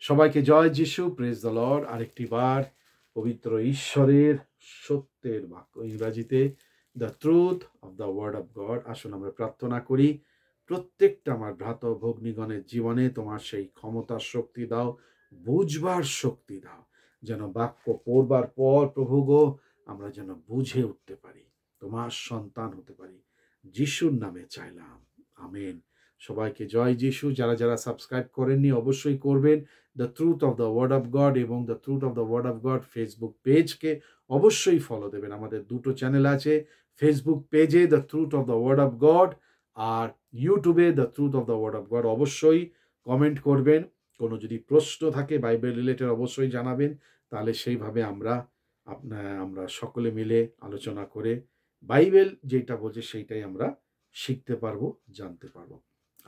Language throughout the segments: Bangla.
সবাইকে জয় যিশু, প্রেজ দ্য লর্ড। আরেকটি বার পবিত্র ঈশ্বরের সত্যের বাক্য, ইংরাজিতে the truth of the word of God. আসুন আমরা প্রার্থনা করি। প্রত্যেকটা আমার ভ্রাত ভগ্নীগণের জীবনে তোমার সেই ক্ষমতার শক্তি দাও, বুঝবার শক্তি দাও, যেন বাক্য পড়বার পর প্রভু গো আমরা যেন বুঝে উঠতে পারি, তোমার সন্তান হতে পারি। যিশুর নামে চাইলাম, আমেন। সবাইকে জয় যিশু। যারা যারা সাবস্ক্রাইব করেননি অবশ্যই করবেন। The truth of the word of God এবং the truth of the word of God Facebook পেজকে অবশ্যই ফলো দেবেন। আমাদের দুটো চ্যানেল আছে, ফেসবুক পেজে the truth of the word of God আর ইউটিউবে the truth of the word of God. অবশ্যই কমেন্ট করবেন, কোনো যদি প্রশ্ন থাকে বাইবেল রিলেটেড অবশ্যই জানাবেন, তাহলে সেইভাবে আমরা সকলে মিলে আলোচনা করে বাইবেল যেটা বলছে সেইটাই আমরা শিখতে পারবো, জানতে পারবো।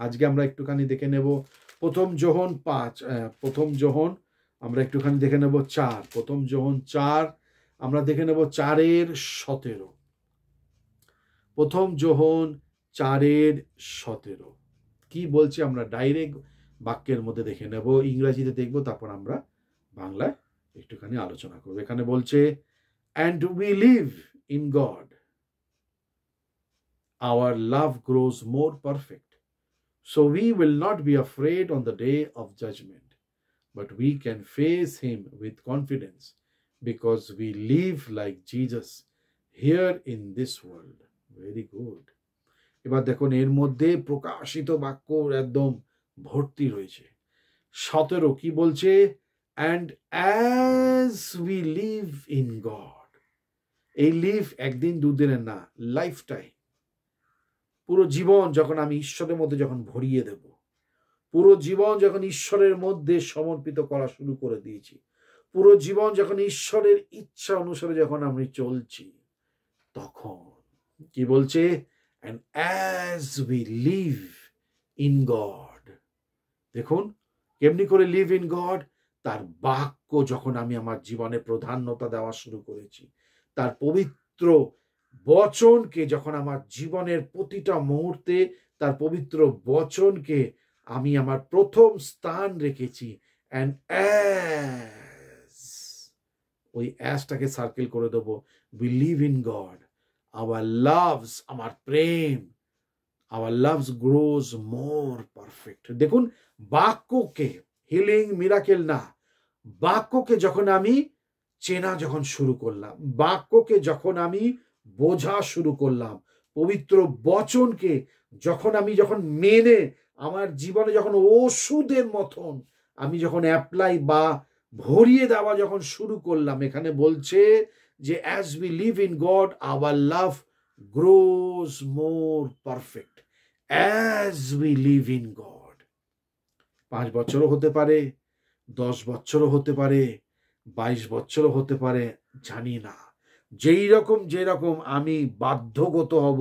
আজকে আমরা একটুখানি দেখে নেব প্রথম যোহন 5, প্রথম যোহন আমরা একটুখানি দেখে নেব 4, প্রথম যোহন 4 আমরা দেখে নেব 4:17। প্রথম যোহন 4:17 কি বলছে আমরা ডাইরেক্ট বাক্যের মধ্যে দেখে নেব, ইংরেজিতে দেখব, তারপর আমরা বাংলায় একটুখানি আলোচনা করব। এখানে বলছে, and we live in God, our love grows more perfect. So we will not be afraid on the day of judgment, but we can face him with confidence because we live like Jesus here in this world. Very good. এবার দেখুন এর মধ্যে প্রকাশিত বাক্য একদম ভর্তি রয়েছে। 17 কি বলছে? And as we live in God. এই লিভ একদিন দুদিনের না, লাইফ টাইম। পুরো জীবন যখন আমি ঈশ্বরের মধ্যে যখন ভরিয়ে দেব, পুরো জীবন যখন ঈশ্বরের মধ্যে সমর্পিত করা শুরু করে দিয়েছি, পুরো জীবন যখন ঈশ্বরের ইচ্ছা অনুসারে যখন আমি চলছি, তখন কি বলছে? and as we live in God. দেখুন কেমনি করে লিভ ইন গড? তার বাক্য যখন আমি আমার জীবনে প্রাধান্যতা দেওয়া শুরু করেছি, তার পবিত্র বচনকে যখন আমার জীবনের প্রতিটা মুহূর্তে তার পবিত্র বচনকে আমি আমার প্রথম স্থান রেখেছি, and as, ওই অ্যাসটাকে সার্কেল করে দেবো, we live in God, our loves, আমার প্রেম, our loves grows more perfect. দেখুন বাক্যকে, হিলিং মিরাকেল না, বাক্যকে যখন আমি চেনা যখন শুরু করলাম, বাক্যকে যখন আমি বোঝা শুরু করলাম, পবিত্র বচনকে যখন মেনে আমার জীবনে যখন ওষুধের মতন আমি যখন অ্যাপ্লাই বা ভরিয়ে দেওয়া যখন শুরু করলাম, এখানে বলছে যে as we live in God, our love grows more perfect. As we live in God. 5 বছরও হতে পারে, 10 বছরও হতে পারে, 22 বছরও হতে পারে, জানি না। যেরকম আমি বাধ্যগত হব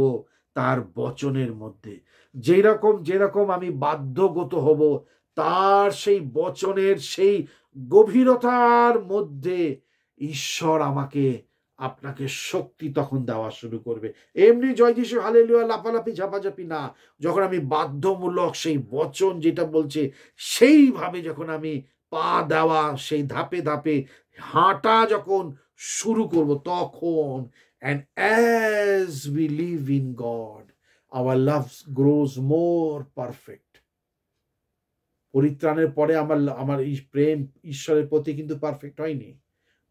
তার বচনের মধ্যে, যেরকম আমি বাধ্যগত হব তার সেই বচনের সেই গভীরতার মধ্যে, ঈশ্বর আমাকে আপনাকে শক্তি তখন দেওয়া শুরু করবে। এমনি জয় যিশু হালেলুয়া লাফালাফি ঝাপাঝাপি না, যখন আমি বাধ্যমূলক সেই বচন যেটা বলছে সেইভাবে যখন আমি পা দেওয়া সেই ধাপে ধাপে হাঁটা যখন শুরু করব, তখন and as we live in God, our love grows more perfect. পরিত্রাণের পরে আমার এই প্রেম ঈশ্বরের প্রতি কিন্তু পারফেক্ট হয়নি।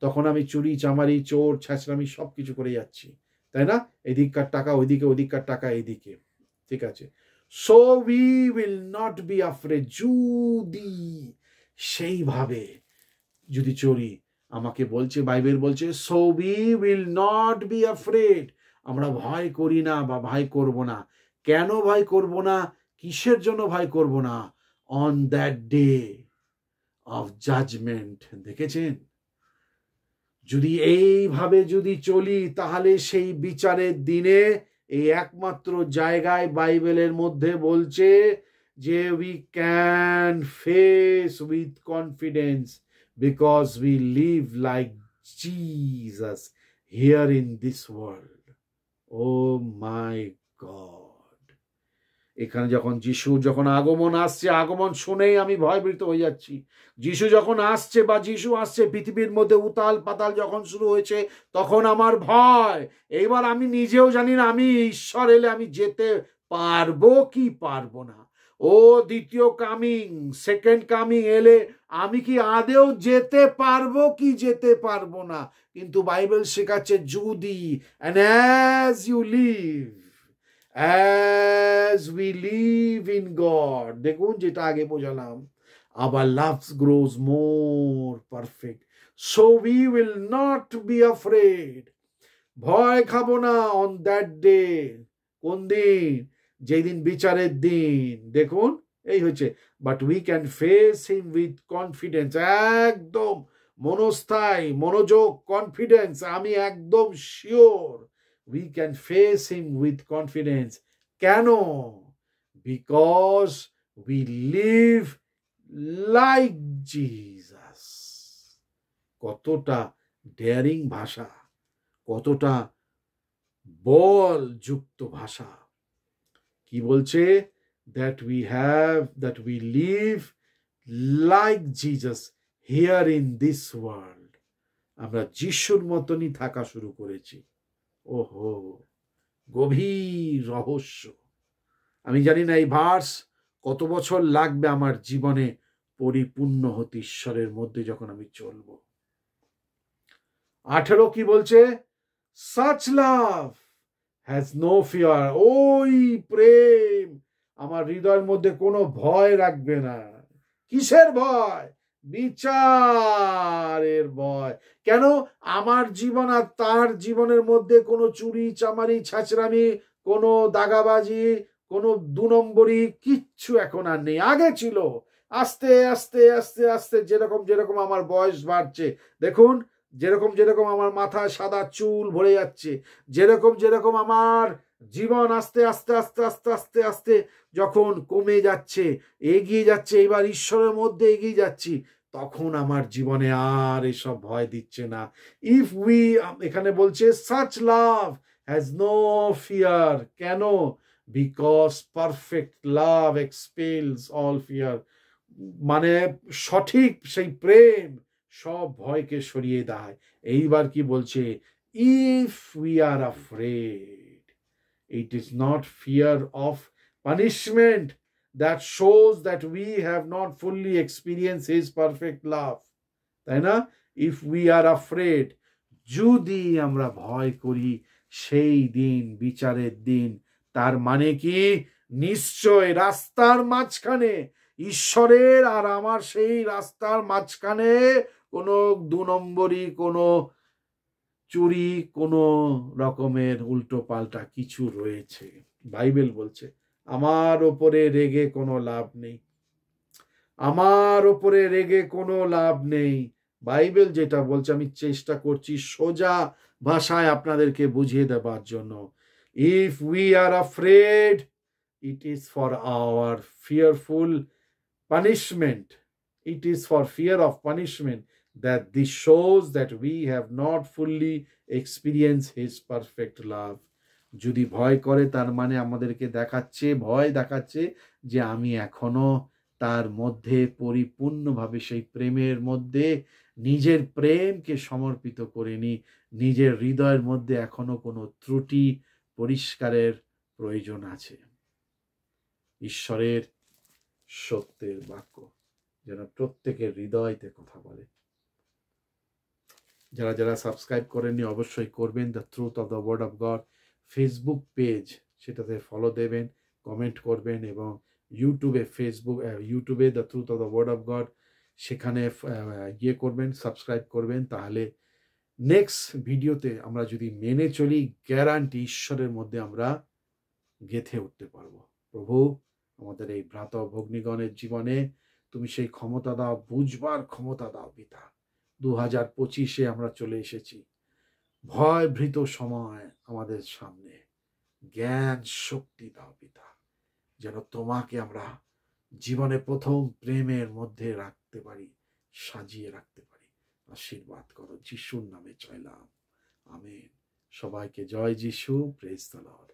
তখন আমি চুরি চামারি চোর ছ্যাঁচড়ামি সব কিছু করে যাচ্ছি, তাই না? এদিককার টাকা ওইদিকে, ওদিককার টাকা এইদিকে, ঠিক আছে? So we will not be afraid. যদি সেইভাবে যদি চলি, আমাকে বলছে, বাইবেল বলছে so we will not be afraid. আমরা ভয় করি না বা ভয় করব না। কেন ভয় করব না? কিসের জন্য ভয় করব না? On that day of judgment. দেখেছেন, যদি এইভাবে যদি চলি, তাহলে সেই বিচারের দিনে এই একমাত্র জায়গায় বাইবেলের মধ্যে বলছে যে we can face with confidence because we live like Jesus here in this world. Oh my God! এখানে যখন যিশুর যখন আগমন আসছে, আগমন শুনেই আমি ভয়ভীত হয়ে যাচ্ছি। যিশু যখন আসছে বা যিশু আসছে, পৃথিবীর মধ্যে উতাল পাতাল যখন শুরু হয়েছে, তখন আমার ভয়। এইবার আমি নিজেও জানি না আমি ঈশ্বর এলে আমি যেতে পারবো কি পারবো না। ও দ্বিতীয় কামিং, সেকেন্ড কামিং এলে আমি কি আদেও যেতে পারবো কি যেতে পারবো না। কিন্তু বাইবেল শেখাচ্ছে যদি, and as you live, as we live in God, দেখুন যেটা আগে বোঝালাম, our love grows more perfect, so we will not be afraid. ভয় খাবো না on that day। কোন দিন? যেই দিন বিচারের দিন। দেখুন এই হচ্ছে, but we can face him with confidence. একদম মনস্থায়ী, মনোযোগ, কনফিডেন্স, আমি একদম sure we can face him with confidence. কেন? Because we live like Jesus. কতটা ডেয়ারিং ভাষা, কতটা বল যুক্ত ভাষা। কি বলছে? that we live like Jesus here in this world. আমরা যিশুর মতনই থাকা শুরু করেছি। ওহো, গভীর রহস্য। আমি জানি না এই ভার্স কত বছর লাগবে আমার জীবনে পরিপূর্ণ হতে, ঈশ্বরের মধ্যে যখন আমি চলব। 18 কি বলছে? such love has no fear. ওই প্রেম আমার হৃদয়ের মধ্যে কোনো ভয় রাখবে না। কিসের ভয়? বিচারের ভয়। কেন? আমার জীবন আর তার জীবনের মধ্যে কোনো চুরি চামারি ছাঁচরামি, কোনো দাগাবাজি, কোনো 2 নম্বরি কিচ্ছু এখন আর নেই। আগে ছিল। আস্তে আস্তে আস্তে আস্তে যেরকম যেরকম আমার বয়স বাড়ছে, দেখুন যেরকম যেরকম আমার মাথায় সাদা চুল ভরে যাচ্ছে, যেরকম যেরকম আমার জীবন আস্তে আস্তে আস্তে আস্তে আস্তে আস্তে যখন কমে যাচ্ছে, এগিয়ে যাচ্ছে, এবার ঈশ্বরের মধ্যে এগিয়ে যাচ্ছি, তখন আমার জীবনে আর এসব ভয় দিচ্ছে না। ইফ উই, এখানে বলছে such love has no fear. কেন? Because perfect love expels all fear. মানে সঠিক সেই প্রেম সব ভয়কে সরিয়ে দেয়। এইবার কি বলছে? If we are afraid, it is not fear of punishment that shows that we have not fully experienced his perfect love. তাই না? if we are afraid, যদি আমরা ভয় করি সেই দিন, বিচারের দিন, তার মানে কি? নিশ্চয় রাস্তার মাঝখানে ঈশ্বরের আর আমার সেই রাস্তার মাঝখানে কোনো 2 নম্বরি, কোনো চুরি, কোনো রকমের উল্টো পাল্টা কিছু রয়েছে। বাইবেল বলছে আমার ওপরে রেগে কোনো লাভ নেই, আমার ওপরে রেগে কোনো লাভ নেই। বাইবেল যেটা বলছে আমি চেষ্টা করছি সোজা ভাষায় আপনাদেরকে বুঝিয়ে দেবার জন্য। If we are afraid, it is for our fearful punishment. It is for fear of punishment that this shows that we have not fully experienced his perfect love. যদি ভয় করে তার মানে আমাদেরকে দেখাচ্ছে, ভয় দেখাচ্ছে যে আমি এখনো তার মধ্যে পরিপূর্ণভাবে সেই প্রেমের মধ্যে নিজের প্রেমকে সমর্পিত করিনি। নিজের হৃদয়ের মধ্যে এখনো কোনো ত্রুটি পরিষ্কারের প্রয়োজন আছে। ঈশ্বরের সত্যের বাক্য যেন প্রত্যেকের হৃদয়তে কথা বলে। যারা যারা সাবস্ক্রাইব করেননি অবশ্যই করবেন। The truth of the word of God Facebook page, সেটাতে ফলো দেবেন, কমেন্ট করবেন, এবং ইউটিউবে the truth of the word of God, সেখানে ইয়ে করবেন, সাবস্ক্রাইব করবেন। তাহলে নেক্সট ভিডিওতে আমরা যদি মেনে চলি, গ্যারান্টি ঈশ্বরের মধ্যে আমরা গেঁথে উঠতে পারবো। প্রভু আমাদের এই ভ্রাতা ভগ্নীগণের জীবনে তুমি সেই ক্ষমতা দাও, বুঝবার ক্ষমতা দাও পিতা। 2025-এ আমরা চলে এসেছি, ভয় ভীত সময় আমাদের সামনে, জ্ঞান শক্তি দাও পিতা, যেন তোমাকে আমরা জীবনে প্রথম প্রেমের মধ্যে রাখতে পারি, সাজিয়ে রাখতে পারি। আশীর্বাদ করো, যিশুর নামে চাইলাম, আমেন। সবাইকে জয় যিশু, প্রেজ দ্য লর্ড।